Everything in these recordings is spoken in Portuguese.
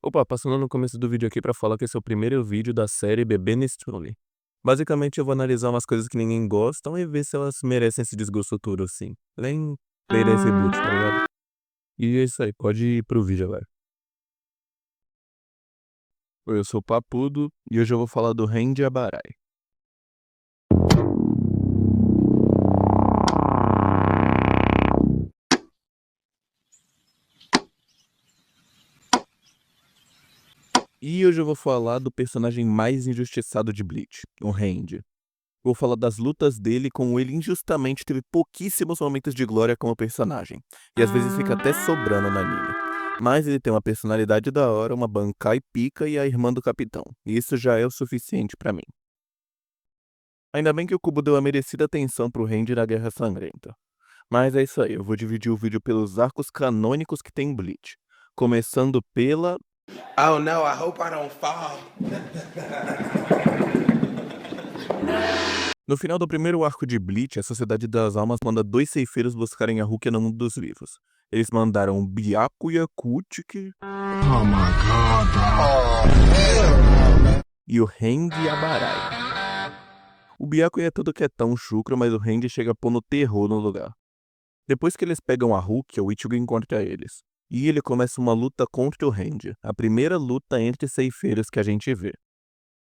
Opa, passando no começo do vídeo aqui pra falar que esse é o primeiro vídeo da série Bebê Nestrone. Basicamente eu vou analisar umas coisas que ninguém gosta e ver se elas merecem esse desgosto todo assim. Nem ler esse boot, tá ligado? E é isso aí, pode ir pro vídeo agora. Oi, eu sou o Papudo e hoje eu vou falar do Randy Abarai. E hoje eu vou falar do personagem mais injustiçado de Bleach, o Randy. Vou falar das lutas dele, como ele injustamente teve pouquíssimos momentos de glória como personagem, e às vezes fica até sobrando no anime. Mas ele tem uma personalidade da hora, uma Bankai pica e a irmã do capitão, e isso já é o suficiente pra mim. Ainda bem que o Kubo deu a merecida atenção pro Randy na Guerra Sangrenta. Mas é isso aí, eu vou dividir o vídeo pelos arcos canônicos que tem em Bleach, começando pela... Oh no, I hope I don't fall. No final do primeiro arco de Bleach, a Sociedade das Almas manda dois ceifeiros buscarem a Rukia no mundo dos vivos. Eles mandaram Byakuya Kuchiki e o Randy Abarai. O Byakuya é todo quietão, chucro, mas o Randy chega pondo terror no lugar. Depois que eles pegam a Rukia, o Ichigo encontra eles. E ele começa uma luta contra o Randy, a primeira luta entre ceifeiros que a gente vê.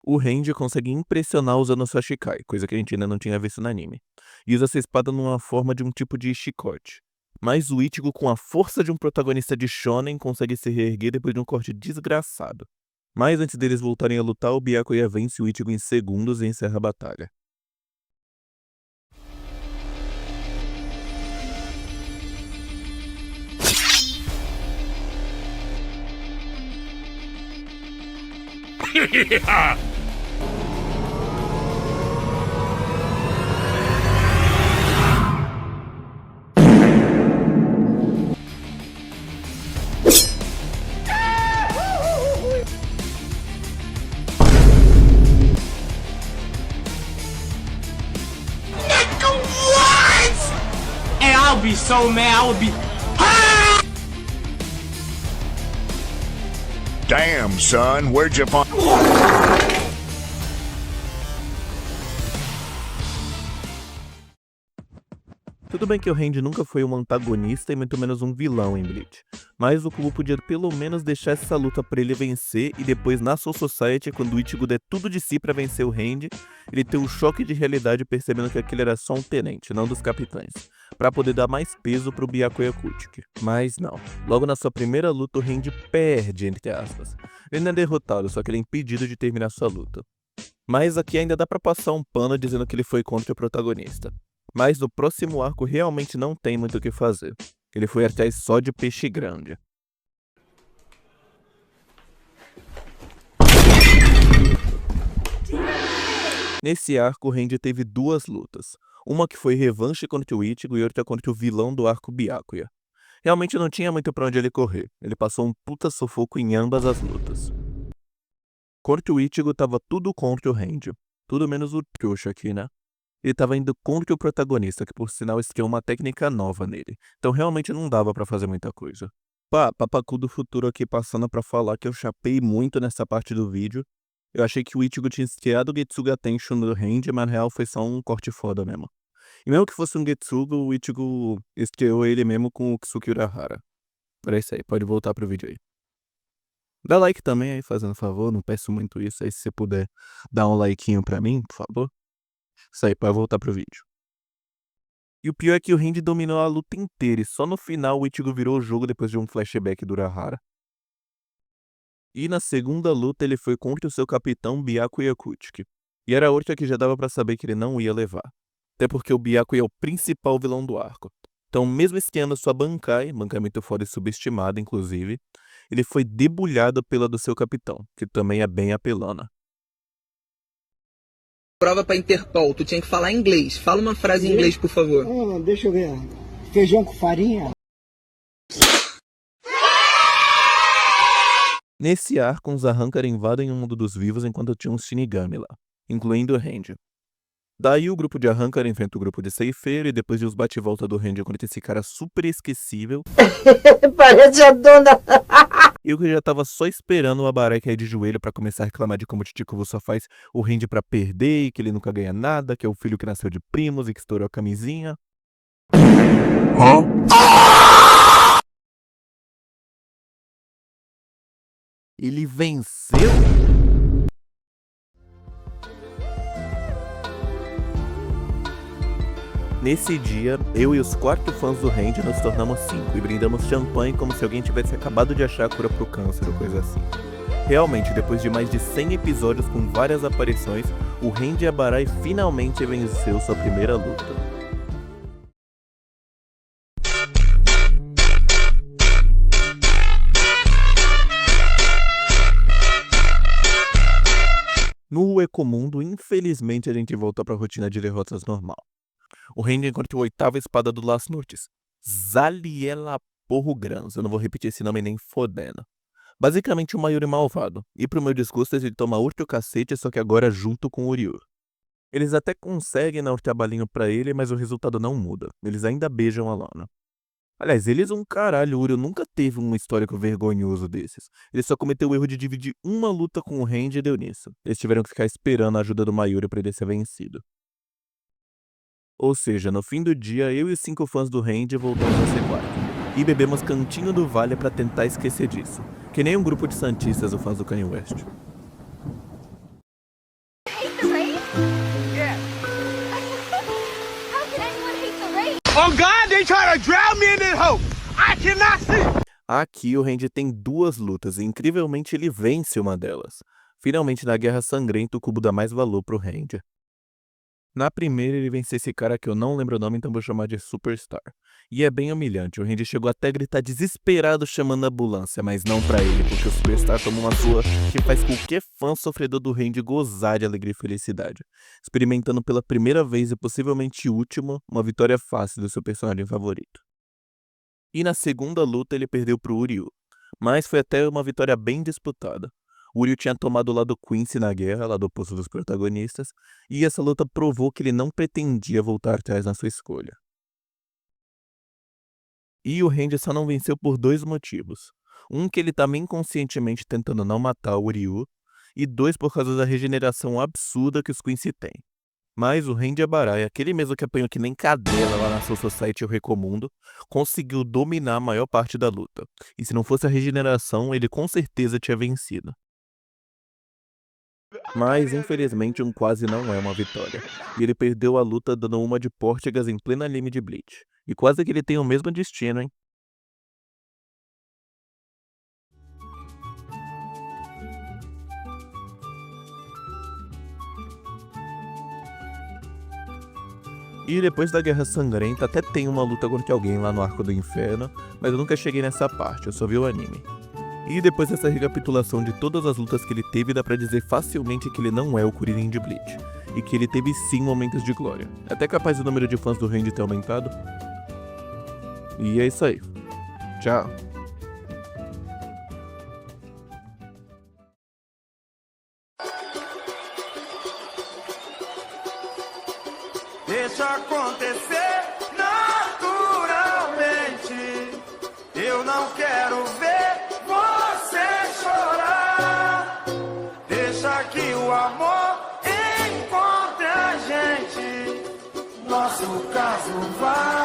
O Randy consegue impressionar usando sua Shikai, coisa que a gente ainda não tinha visto no anime, e usa essa espada numa forma de um tipo de chicote. Mas o Ichigo, com a força de um protagonista de shonen, consegue se reerguer depois de um corte desgraçado. Mas antes deles voltarem a lutar, o Byakuya vence o Ichigo em segundos e encerra a batalha. And I'll be so mad, I would be... Damn, son, where'd you find... Tudo bem que o Randy nunca foi um antagonista e muito menos um vilão em Bleach, mas o Kubo podia pelo menos deixar essa luta pra ele vencer e depois na Soul Society, quando o Ichigo der tudo de si pra vencer o Randy, ele ter um choque de realidade percebendo que aquele era só um tenente, não dos capitães, pra poder dar mais peso pro Byakuya Kuchiki. Mas não, logo na sua primeira luta o Randy perde, entre aspas. Ele não é derrotado, só que ele é impedido de terminar sua luta. Mas aqui ainda dá pra passar um pano dizendo que ele foi contra o protagonista. Mas no próximo arco realmente não tem muito o que fazer. Ele foi atrás só de peixe grande. Nesse arco, o Randy teve duas lutas. Uma que foi revanche contra o Ichigo e outra contra o vilão do arco Byakuya. Realmente não tinha muito pra onde ele correr. Ele passou um puta sufoco em ambas as lutas. Contra o Ichigo tava tudo contra o Randy. Tudo menos o trouxa aqui, né? Ele tava indo contra o protagonista, que por sinal estreou uma técnica nova nele. Então realmente não dava pra fazer muita coisa. Papacu do futuro aqui passando pra falar que eu chapei muito nessa parte do vídeo. Eu achei que o Ichigo tinha estreado o Getsuga Tensho no Randy, mas na real foi só um corte foda mesmo. E mesmo que fosse um Getsuga, o Ichigo estreou ele mesmo com o Kisuke Urahara. Por isso aí, pode voltar pro vídeo aí. Dá like também aí, fazendo favor, não peço muito isso aí, se você puder dar um likeinho pra mim, por favor. Isso aí, pode voltar pro vídeo. E o pior é que o Randy dominou a luta inteira e só no final o Ichigo virou o jogo depois de um flashback do Urahara. E na segunda luta ele foi contra o seu capitão Byakuya Kuchiki. E era outra que já dava pra saber que ele não ia levar. Até porque o Byakuya é o principal vilão do arco. Então mesmo esquiando sua Bankai muito foda e subestimada inclusive, ele foi debulhado pela do seu capitão, que também é bem apelona. Prova pra Interpol, tu tinha que falar inglês. Fala uma frase em inglês, por favor. Deixa eu ver. Feijão com farinha? Nesse arco, uns Arrancar invadem o mundo dos vivos enquanto tinha um Shinigami lá, incluindo o Randy. Daí o grupo de Arrancar enfrenta o grupo de Ceifeiro e depois de uns bate-volta do Randy contra esse cara super esquecível, Parece a dona. eu que já tava só esperando o Abarai cair de joelho pra começar a reclamar de como o Titicuvo só faz o Randy pra perder e que ele nunca ganha nada, que é o filho que nasceu de primos e que estourou a camisinha. Ele venceu? Nesse dia, eu e os 4 fãs do Randy nos tornamos 5 e brindamos champanhe como se alguém tivesse acabado de achar a cura pro câncer ou coisa assim. Realmente, depois de mais de 100 episódios com várias aparições, o Randy Abarai finalmente venceu sua primeira luta. No Ecomundo, infelizmente, a gente volta pra rotina de derrotas normal. O Randy encontra a 8ª espada do Las Nortes, Zaliela Porro Grans, eu não vou repetir esse nome nem fodendo. Basicamente um Mayuri malvado, e pro meu desgosto ele toma outro cacete, só que agora junto com o Uryu. Eles até conseguem dar um trabalhinho pra ele, mas o resultado não muda, eles ainda beijam a Lana. Aliás, eles um caralho, o Uryu nunca teve um histórico vergonhoso desses. Ele só cometeu o erro de dividir uma luta com o Randy e deu nisso. Eles tiveram que ficar esperando a ajuda do Mayuri pra ele ser vencido. Ou seja, no fim do dia, eu e os 5 fãs do Randy voltamos a ser 4. E bebemos Cantinho do Vale pra tentar esquecer disso. Que nem um grupo de santistas ou fãs do Kanye West. Hate the rain? Yeah. How can anyone hate the rain? Oh God, they trying to drown me in this hole. I cannot see. Aqui o Randy tem 2 lutas e incrivelmente ele vence uma delas. Finalmente na Guerra Sangrenta o cubo dá mais valor pro Randy. Na primeira ele vence esse cara que eu não lembro o nome, então vou chamar de Superstar. E é bem humilhante, o Randy chegou até a gritar desesperado chamando a ambulância, mas não pra ele, porque o Superstar toma uma surra que faz qualquer fã sofredor do Randy gozar de alegria e felicidade, experimentando pela primeira vez e possivelmente última, uma vitória fácil do seu personagem favorito. E na segunda luta ele perdeu pro Uryu, mas foi até uma vitória bem disputada. O Uryu tinha tomado o lado Quincy na guerra, lado oposto dos protagonistas, e essa luta provou que ele não pretendia voltar atrás na sua escolha. E o Randy só não venceu por 2 motivos. Um, que ele estava inconscientemente tentando não matar o Uryu, e 2, por causa da regeneração absurda que os Quincy têm. Mas o Randy Abarai, aquele mesmo que apanhou que nem cadela lá na Soul Society e o Recomundo, conseguiu dominar a maior parte da luta. E se não fosse a regeneração, ele com certeza tinha vencido. Mas, infelizmente, um quase não é uma vitória. E ele perdeu a luta dando uma de Portegas em plena anime de Bleach. E quase que ele tem o mesmo destino, hein? E depois da Guerra Sangrenta até tem uma luta contra alguém lá no Arco do Inferno, mas eu nunca cheguei nessa parte, eu só vi o anime. E depois dessa recapitulação de todas as lutas que ele teve, dá pra dizer facilmente que ele não é o Kuririn de Bleach, e que ele teve sim momentos de glória, até capaz o número de fãs do Randy ter aumentado. E é isso aí. Tchau. Deixa acontecer naturalmente. Eu não quero ver você chorar. Deixa que o amor encontre a gente. Nosso caso vai